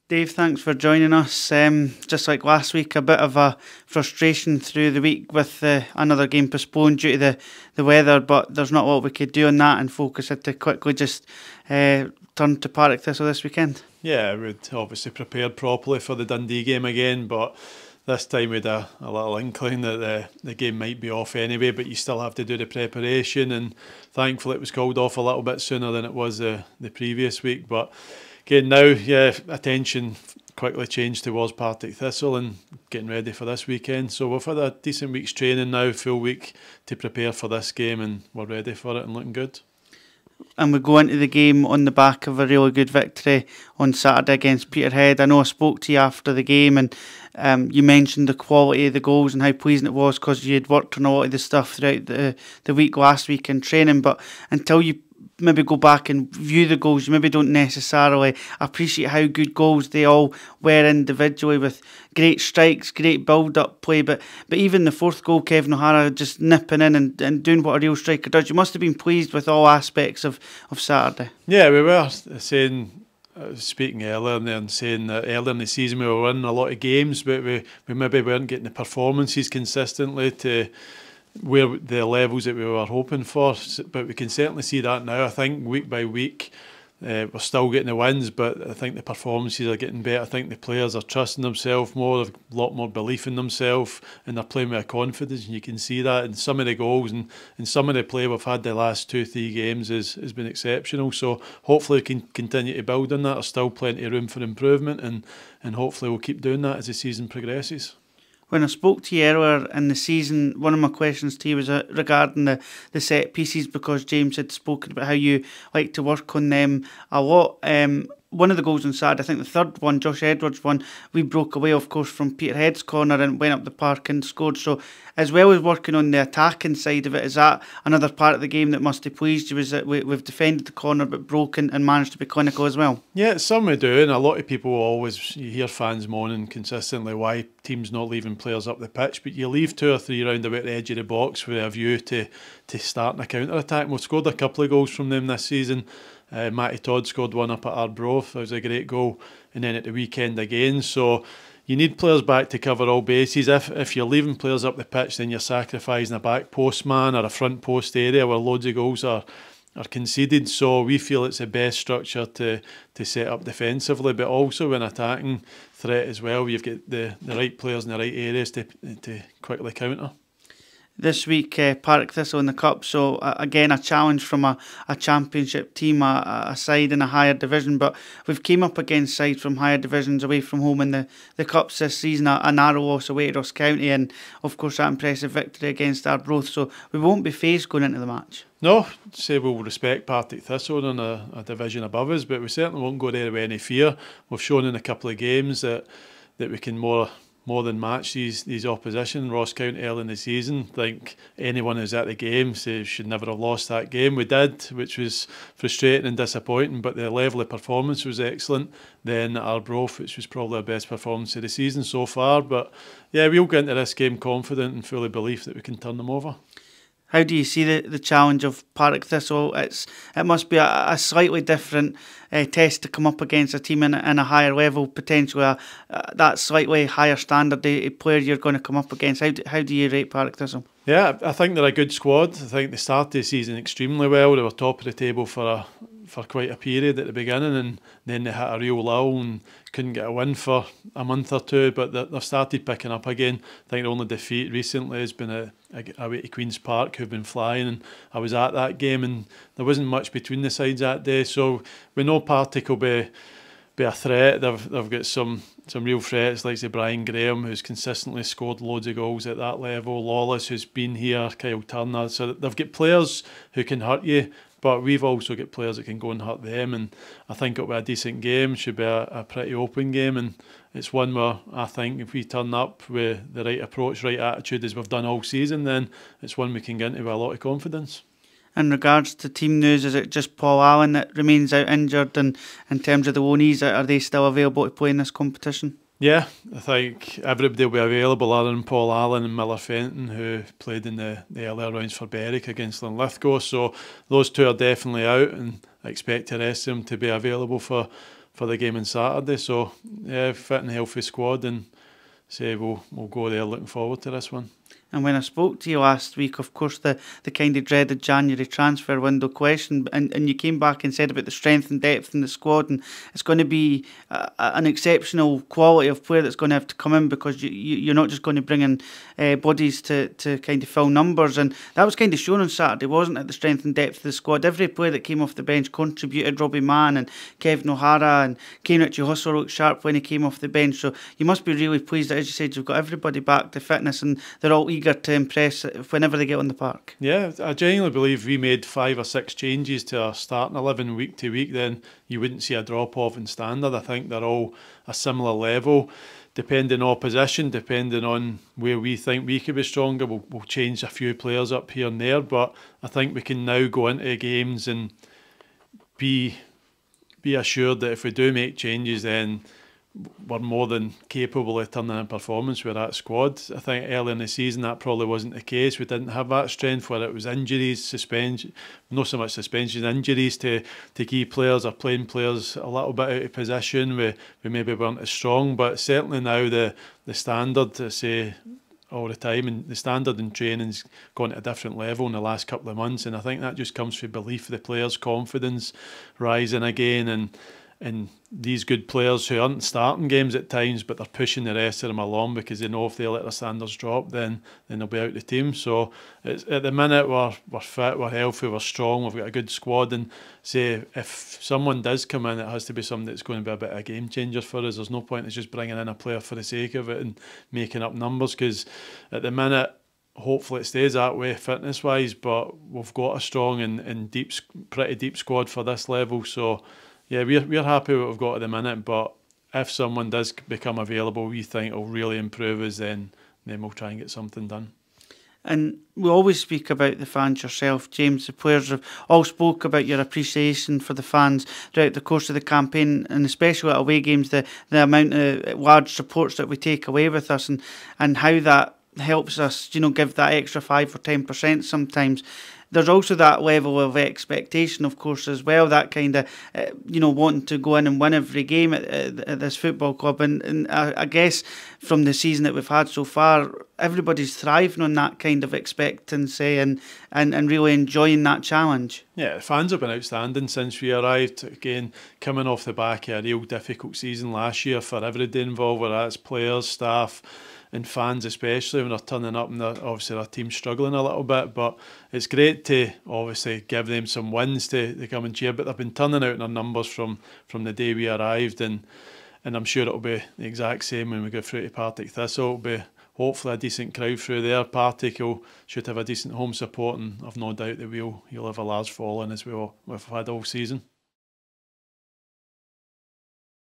Dave, thanks for joining us. Just like last week, a bit of a frustration through the week with another game postponed due to the weather, but there's not a lot we could do on that, and focus had to quickly just turn to Partick Thistle this weekend. Yeah, we'd obviously prepared properly for the Dundee game again, but this time we had a little inkling that the game might be off anyway, but you still have to do the preparation, and thankfully it was called off a little bit sooner than it was the previous week. But again now, attention quickly changed towards Partick Thistle and getting ready for this weekend. So we've had a decent week's training now, full week to prepare for this game, and we're ready for it and looking good. And we go into the game on the back of a really good victory on Saturday against Peterhead. I know I spoke to you after the game, and you mentioned the quality of the goals and how pleasing it was because you had worked on a lot of the stuff throughout the week last week in training. But until you maybe go back and view the goals, you maybe don't necessarily appreciate how good goals they all were individually, with great strikes, great build-up play, but even the fourth goal, Kevin O'Hara just nipping in and doing what a real striker does. You must have been pleased with all aspects of Saturday. Yeah, we were saying, speaking earlier there and saying that earlier in the season we were winning a lot of games, but we maybe weren't getting the performances consistently to where the levels that we were hoping for, but we can certainly see that now. I think week by week we're still getting the wins, but I think the performances are getting better. I think the players are trusting themselves more, have a lot more belief in themselves, and they're playing with confidence, and you can see that in some of the goals and some of the play we've had the last 2-3 games has been exceptional. So hopefully we can continue to build on that. There's still plenty of room for improvement, and hopefully we'll keep doing that as the season progresses. When I spoke to you earlier in the season, one of my questions to you was regarding the set pieces, because James had spoken about how you like to work on them a lot. One of the goals on Saturday, I think the third one, Josh Edwards' one, we broke away, of course, from Peterhead's corner and went up the park and scored. So as well as working on the attacking side of it, is that another part of the game that must have pleased you, is that we've defended the corner but broken and managed to be clinical as well? Yeah, it's something we do, and a lot of people always, you hear fans moaning consistently why teams not leaving players up the pitch, but you leave 2 or 3 round about the edge of the box with a view to starting a counter-attack. We've scored a couple of goals from them this season. Matty Todd scored one up at Arbroath. That was a great goal, and then at the weekend again. So you need players back to cover all bases. If you're leaving players up the pitch, then you're sacrificing a back post man or a front post area where loads of goals are conceded. So we feel it's the best structure to set up defensively, but also in attacking threat as well. You've got the right players in the right areas to quickly counter. This week, Partick Thistle in the Cup, so again a challenge from a championship team, a side in a higher division, but we've came up against sides from higher divisions away from home in the Cups this season, a narrow loss away to Ross County, and of course that impressive victory against Arbroath, so we won't be phased going into the match. No, say we'll respect Partick Thistle on a division above us, but we certainly won't go there with any fear. We've shown in a couple of games that we can more than match these opposition. Ross County early in the season, I think anyone who's at the game should never have lost that game. We did, which was frustrating and disappointing, but the level of performance was excellent. Then Arbroath, which was probably our best performance of the season so far. But yeah, we'll get into this game confident and fully believe that we can turn them over. How do you see the challenge of Partick Thistle? It must be a slightly different test to come up against a team in a higher level, potentially that slightly higher standard player you're going to come up against. How do you rate Partick Thistle? Yeah, I think they're a good squad. I think they started the season extremely well. They were top of the table for quite a period at the beginning, and then they hit a real lull and couldn't get a win for a month or two, but they've started picking up again. I think the only defeat recently has been away to Queen's Park, who've been flying, and I was at that game and there wasn't much between the sides that day, so we know Partick will be a threat. They've got some real threats like say Brian Graham, who's consistently scored loads of goals at that level, Lawless, who's been here, Kyle Turner, so they've got players who can hurt you, but we've also got players that can go and hurt them, and I think it'll be a decent game. Should be a pretty open game, and it's one where I think if we turn up with the right approach, right attitude as we've done all season, then it's one we can get into with a lot of confidence. In regards to team news, is it just Paul Allen that remains out injured, and in terms of the loanees, are they still available to play in this competition? Yeah, I think everybody will be available other than Paul Allen and Miller Fenton, who played in the earlier rounds for Berwick against Linlithgow. So those two are definitely out, and I expect the rest of them to be available for the game on Saturday. So yeah, fit and healthy squad, and say we'll go there looking forward to this one. And when I spoke to you last week, of course, the kind of dreaded January transfer window question, and you came back and said about the strength and depth in the squad, and it's going to be an exceptional quality of player that's going to have to come in, because you're not just going to bring in bodies to kind of fill numbers. And that was kind of shown on Saturday, wasn't it, the strength and depth of the squad? Every player that came off the bench contributed. Robbie Mann and Kevin O'Hara and Kane Ritchie-Hustle looked sharp when he came off the bench. So you must be really pleased that, as you said, you've got everybody back to fitness, and they're all eager to impress whenever they get on the park. Yeah, I genuinely believe we made 5 or 6 changes to our starting 11 week to week, then you wouldn't see a drop off in standard. I think they're all a similar level. Depending on position, depending on where we think we could be stronger, we'll change a few players up here and there. But I think we can now go into games and be assured that if we do make changes, then we're more than capable of turning in performance with that squad. I think early in the season that probably wasn't the case. We didn't have that strength, where it was injuries, suspension, not so much suspension, injuries to key players or playing players a little bit out of position. We maybe weren't as strong, but certainly now the standard, to say all the time, and the standard in training's gone to a different level in the last couple of months, and I think that just comes from belief of the players' confidence rising again, and these good players who aren't starting games at times, but they're pushing the rest of them along, because they know if they let their standards drop, then they'll be out of the team. So it's, at the minute we're fit, we're healthy, we're strong, we've got a good squad, and say if someone does come in, it has to be somebody that's going to be a bit of a game changer for us. There's no point in just bringing in a player for the sake of it and making up numbers, because at the minute, hopefully it stays that way fitness wise, but we've got a strong and pretty deep squad for this level. So yeah, we're happy with what we've got at the minute, but if someone does become available we think will really improve us, then we'll try and get something done. And we always speak about the fans yourself, James. The players have all spoke about your appreciation for the fans throughout the course of the campaign, and especially at away games, the amount of large supports that we take away with us, and how that helps us, give that extra 5 or 10% sometimes. There's also that level of expectation, of course, as well, that kind of, wanting to go in and win every game at this football club. And I guess from the season that we've had so far, everybody's thriving on that kind of expectancy and really enjoying that challenge. Yeah, the fans have been outstanding since we arrived. Again, coming off the back of a real difficult season last year for everybody involved, whether that's players, staff, and fans especially, when they're turning up, and obviously their team's struggling a little bit, but it's great to obviously give them some wins to come and cheer. But they've been turning out in their numbers from the day we arrived, and I'm sure it'll be the exact same when we go through to Partick Thistle. It'll be hopefully a decent crowd through there. Partick should have a decent home support, and I've no doubt that you'll have a large following as we've had all season.